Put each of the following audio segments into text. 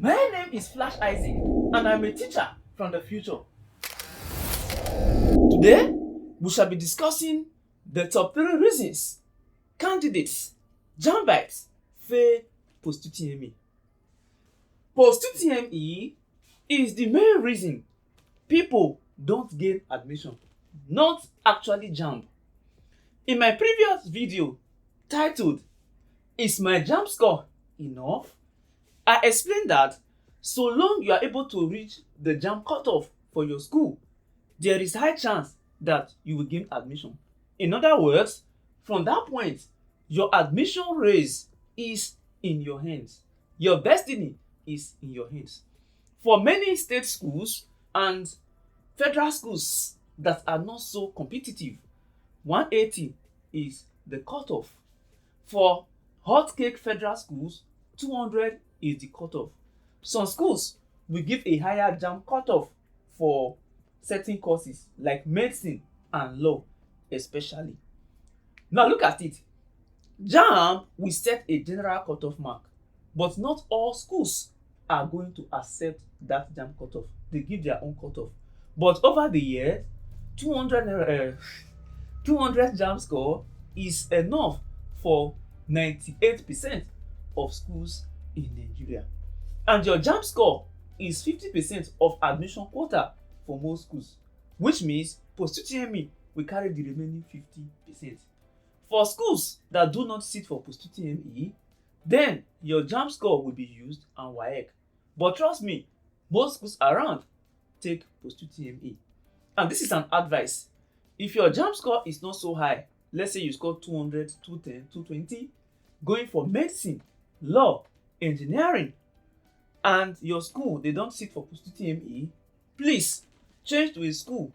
My name is Flash Isaac and I'm a teacher from the future. Today, we shall be discussing the top 3 reasons candidates, Jambites, fail post-UTME. Post-UTME is the main reason people don't gain admission, not actually Jamb. In my previous video titled, "Is my Jamb score enough?" I explained that so long you are able to reach the Jamb cutoff for your school, there is high chance that you will gain admission. In other words, from that point, your admission race is in your hands. Your destiny is in your hands. For many state schools and federal schools that are not so competitive, 180 is the cutoff. For hotcake federal schools, 200 is the cutoff. Some schools will give a higher Jamb cutoff for certain courses like medicine and law especially. Now look at it. Jamb will set a general cutoff mark, but not all schools are going to accept that Jamb cutoff. They give their own cutoff. But over the years, 200 Jamb score is enough for 98% of schools in Nigeria. And your Jamb score is 50% of admission quota for most schools, which means post-UTME will carry the remaining 50%. For schools that do not sit for post-UTME, then your Jamb score will be used and WAEC. But trust me, most schools around take post-UTME. And this is an advice. If your Jamb score is not so high, let's say you score 200, 210, 220, going for medicine, law, engineering, and your school, they don't sit for post-UTME, please change to a school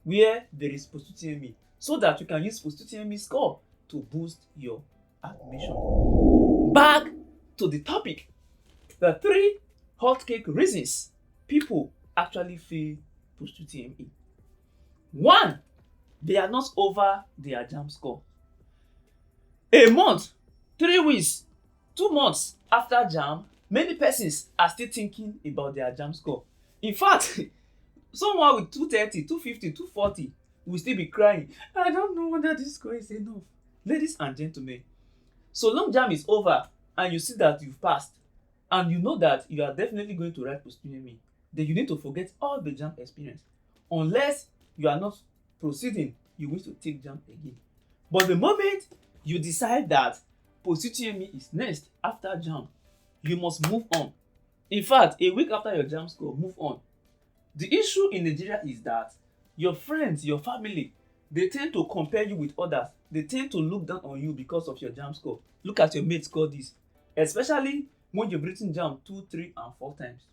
where there is post-UTME so that you can use post-UTME score to boost your admission. Back to the topic. The 3 hotcake reasons people actually fail post-UTME. 1, they are not over their Jamb score. A month, 3 weeks, 2 months after Jamb, many persons are still thinking about their Jamb score. In fact, someone with 230, 250, 240 will still be crying, "I don't know whether this score is enough." Ladies and gentlemen, so long Jamb is over and you see that you've passed and you know that you are definitely going to write post-UTME, then you need to forget all the Jamb experience. Unless you are not proceeding, you wish to take Jamb again. But the moment you decide that post-UTME is next after Jamb, you must move on. In fact, a week after your Jamb score, move on. The issue in Nigeria is that your friends, your family, they tend to compare you with others. They tend to look down on you because of your Jamb score. Look at your mate score this. Especially when you've written Jamb 2, 3, and 4 times.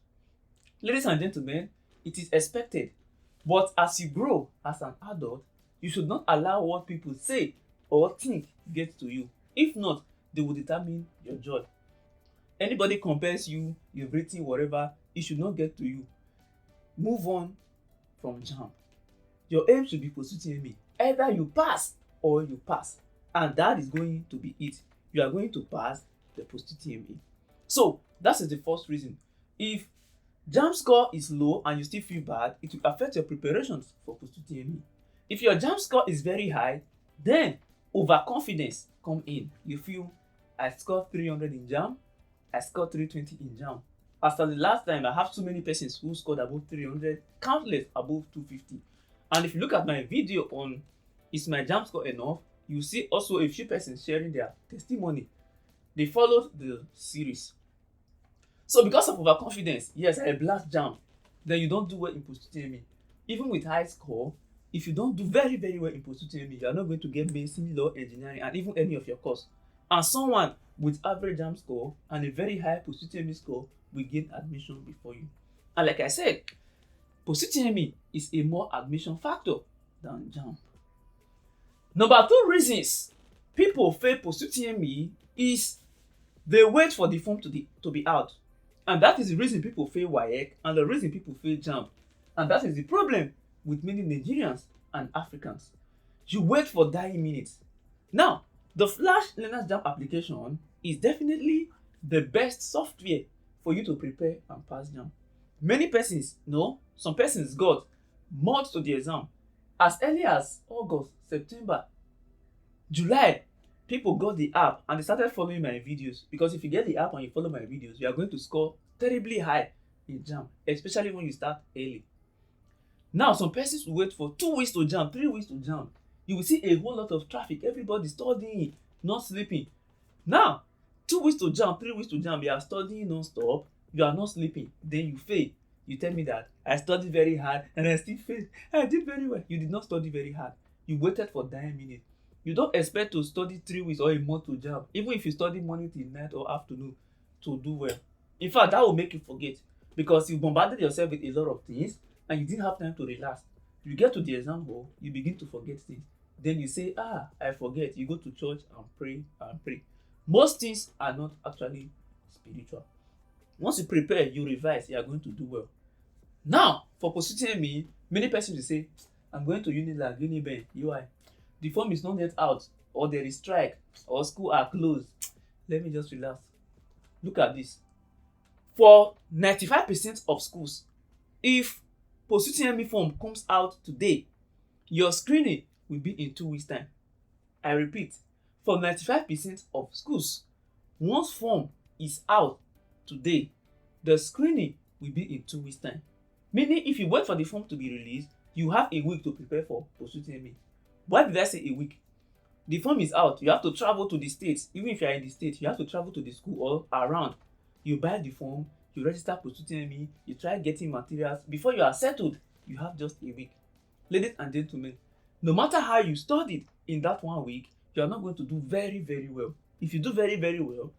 Ladies and gentlemen, it is expected. But as you grow as an adult, you should not allow what people say or think get to you. If not, they will determine your joy. Anybody compares you, you've written whatever, it should not get to you. Move on from Jamb. Your aim should be post-UTME. Either you pass or you pass. And that is going to be it. You are going to pass the post-UTME. So, that is the first reason. If Jamb score is low and you still feel bad, it will affect your preparations for post-UTME. If your Jamb score is very high, then overconfidence come in. You feel, "I scored 300 in Jamb, I scored 320 in Jamb. After the last time, I have so many persons who scored above 300, countless above 250. And if you look at my video on "Is my Jamb score enough?", you see also a few persons sharing their testimony. They followed the series. So because of overconfidence, yes, I blast Jamb, then you don't do well in post-UTME. Even with high score, if you don't do very, very well in post-UTME, you are not going to get medicine, law, engineering, and even any of your course. And someone with average Jamb score and a very high post-UTME score will gain admission before you. And like I said, post-UTME is a more admission factor than Jamb. Number 2 reasons people fail post-UTME is they wait for the form to be out. And that is the reason people fail WAEC and the reason people fail Jamb. And that is the problem with many Nigerians and Africans. You wait for dying minutes. Now, the Flash Learner's Jamb application is definitely the best software for you to prepare and pass JAMB. Many persons, no, some persons got months to the exam. As early as August, September, July, people got the app and they started following my videos, because if you get the app and you follow my videos, you are going to score terribly high in JAMB, especially when you start early. Now, some persons will wait for 2 weeks to JAMB, 3 weeks to JAMB. You will see a whole lot of traffic, everybody studying, not sleeping. Now, 2 weeks to JAMB, 3 weeks to JAMB, you are studying non-stop, you are not sleeping, then you fail. You tell me that I studied very hard and I still failed. I did very well. You did not study very hard. You waited for 9 minutes. You don't expect to study 3 weeks or a month to JAMB, even if you study morning till night or afternoon, to do well. In fact, that will make you forget, because you bombarded yourself with a lot of things and you didn't have time to relax. You get to the exam hall, you begin to forget things. Then you say, I forget. You go to church and pray and pray. Most things are not actually spiritual. Once you prepare, you revise, you are going to do well. Now, for post-UTME, many persons will say, I'm going to Unilag, Uniben, UI. The form is not yet out, or there is strike, or school are closed. Let me just relax. Look at this. For 95% of schools, if post-UTME form comes out today, your screening will be in 2 weeks' time. I repeat, for 95% of schools, once form is out today, the screening will be in 2 weeks' time. Meaning, if you wait for the form to be released, you have a week to prepare for post-UTME. Why did I say a week? The form is out. You have to travel to the states. Even if you are in the state, you have to travel to the school or around. You buy the form, you register post-UTME, you try getting materials. Before you are settled, you have just a week. Ladies and gentlemen, no matter how you studied in that 1 week, you are not going to do very, very well. If you do very, very well,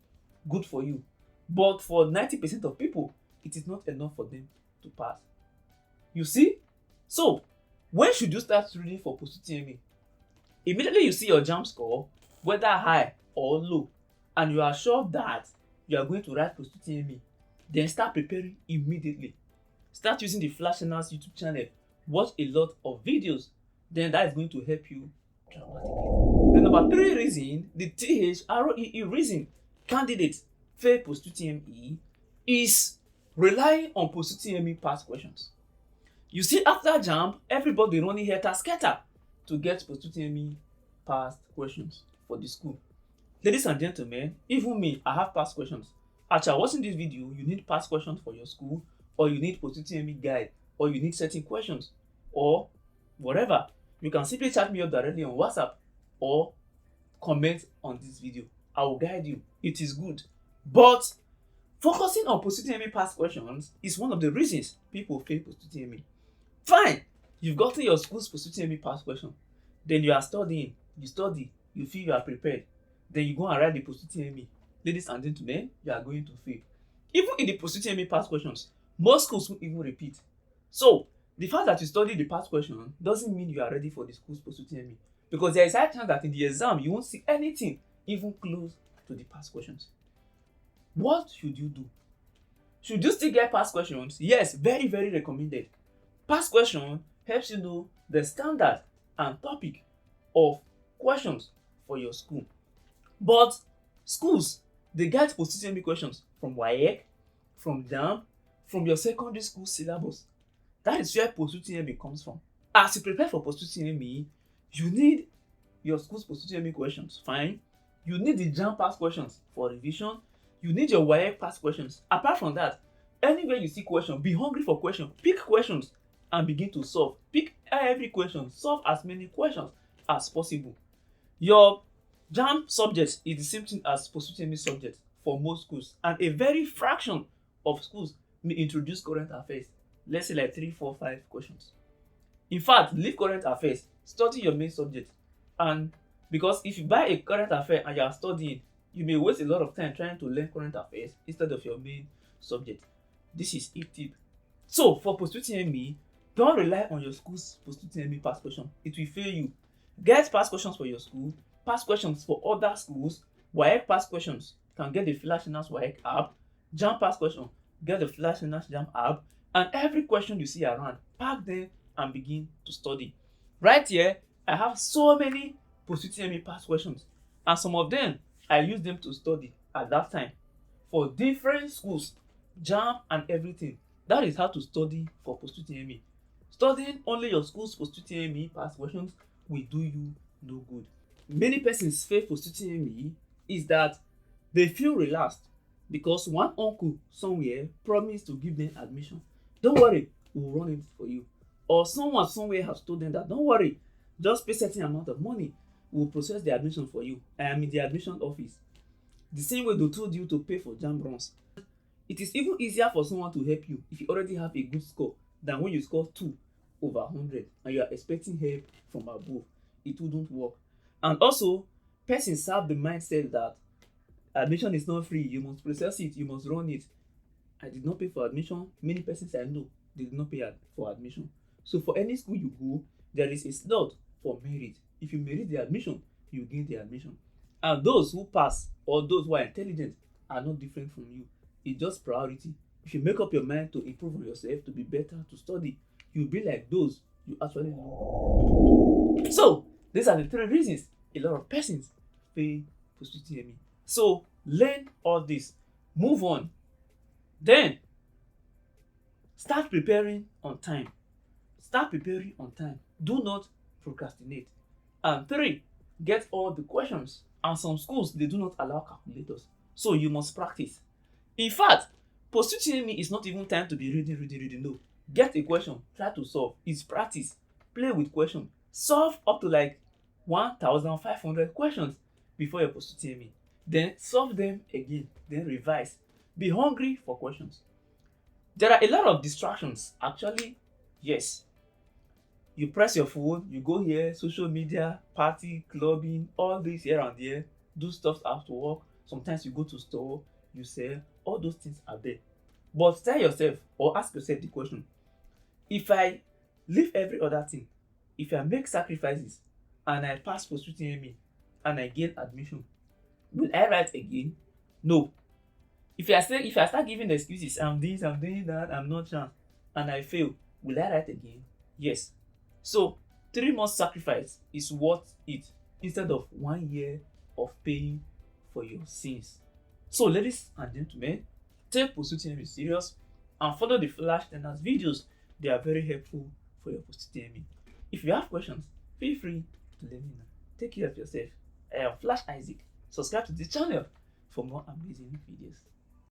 good for you. But for 90% of people, it is not enough for them to pass. You see? So, when should you start reading for post-UTME? Immediately you see your Jamb score, whether high or low, and you are sure that you are going to write post-UTME, then start preparing immediately. Start using the Flash Channels YouTube channel. Watch a lot of videos. Then that is going to help you dramatically. The number 3 reason, the THROEE reason candidates fail post-UTME is relying on post-UTME past questions. You see, after JAMB, everybody running helter-skelter to get post-UTME past questions for the school. Ladies and gentlemen, even me, I have past questions. As you are watching this video, you need past questions for your school, or you need post-UTME guide, or you need certain questions, or whatever. You can simply chat me up directly on WhatsApp or comment on this video. I will guide you. It is good. But focusing on post-UTME past questions is one of the reasons people fail post-UTME. Fine, you've gotten your school's post-UTME past question. Then you are studying, you study, you feel you are prepared. Then you go and write the post-UTME. Ladies and gentlemen, you are going to fail. Even in the post-UTME past questions, most schools won't even repeat. So, the fact that you study the past question doesn't mean you are ready for the school's post-UTME. Because there is a chance that in the exam, you won't see anything even close to the past questions. What should you do? Should you still get past questions? Yes, very, very recommended. Past question helps you know the standard and topic of questions for your school. But schools, they get post-UTME questions from WAEC, from JAMB, from your secondary school syllabus. That is where post-UTME comes from. As you prepare for post-UTME, you need your school's post-UTME questions. Fine. You need the JAMB past questions for revision. You need your WAEC past questions. Apart from that, anywhere you see question, be hungry for questions. Pick questions and begin to solve. Pick every question. Solve as many questions as possible. Your JAMB subject is the same thing as post-UTME subject for most schools. And a very fraction of schools may introduce current affairs. Let's say like 3, 4, 5 questions. In fact, leave current affairs. Study your main subject. And because if you buy a current affair and you are studying, you may waste a lot of time trying to learn current affairs instead of your main subject. This is a tip. So for post-UTME, don't rely on your school's post-UTME past question. It will fail you. Get past questions for your school, past questions for other schools, WAEC past questions. You can get the Flash Channels WAEC app. JAMB past question, get the Flash Channels JAMB app. And every question you see around, pack them and begin to study. Right here, I have so many post-UTME past questions. And some of them, I use them to study at that time for different schools Jamb and everything. That is how to study for post-UTME. Studying only your school's post-UTME past questions will do you no good. Many persons fail post-UTME is that they feel relaxed because one uncle somewhere promised to give them admission. Don't worry, we'll run it for you. Or someone somewhere has told them that don't worry, just pay certain amount of money, we'll process the admission for you. I am in the admission office. The same way they told you to pay for JAMB runs. It is even easier for someone to help you if you already have a good score than when you score 2/100 and you are expecting help from above. It wouldn't work. And also, persons have the mindset that admission is not free, you must process it, you must run it. I did not pay for admission. Many persons I know, they did not pay for admission. So for any school you go, there is a slot for merit. If you merit the admission, you gain the admission. And those who pass or those who are intelligent are not different from you. It's just priority. If you make up your mind to improve on yourself, to be better, to study, you'll be like those you actually know. So these are the 3 reasons a lot of persons fail post-UTME. So learn all this, move on, then start preparing on time. Start preparing on time. Do not procrastinate. And 3, get all the questions. And some schools, they do not allow calculators. So you must practice. In fact, post-UTME is not even time to be reading. No. Get a question, try to solve. It's practice. Play with questions. Solve up to like 1,500 questions before your post-UTME. Then solve them again. Then revise. Be hungry for questions. There are a lot of distractions. Actually, yes. You press your phone, you go here, social media, party, clubbing, all this here and there, do stuff after work. Sometimes you go to store, you sell, all those things are there. But tell yourself or ask yourself the question, if I leave every other thing, if I make sacrifices and I pass post-UTME and I gain admission, will I write again? No. If I start giving excuses, I'm this, I'm doing that, I'm not chance, and I fail, will I write again? Yes. So 3 months sacrifice is worth it instead of 1 year of paying for your sins. So ladies and gentlemen, take post-UTME serious and follow the Flash Learners videos. They are very helpful for your post-UTME. If you have questions, feel free to let me know. Take care of yourself. I am Flash Isaac. Subscribe to this channel for more amazing videos.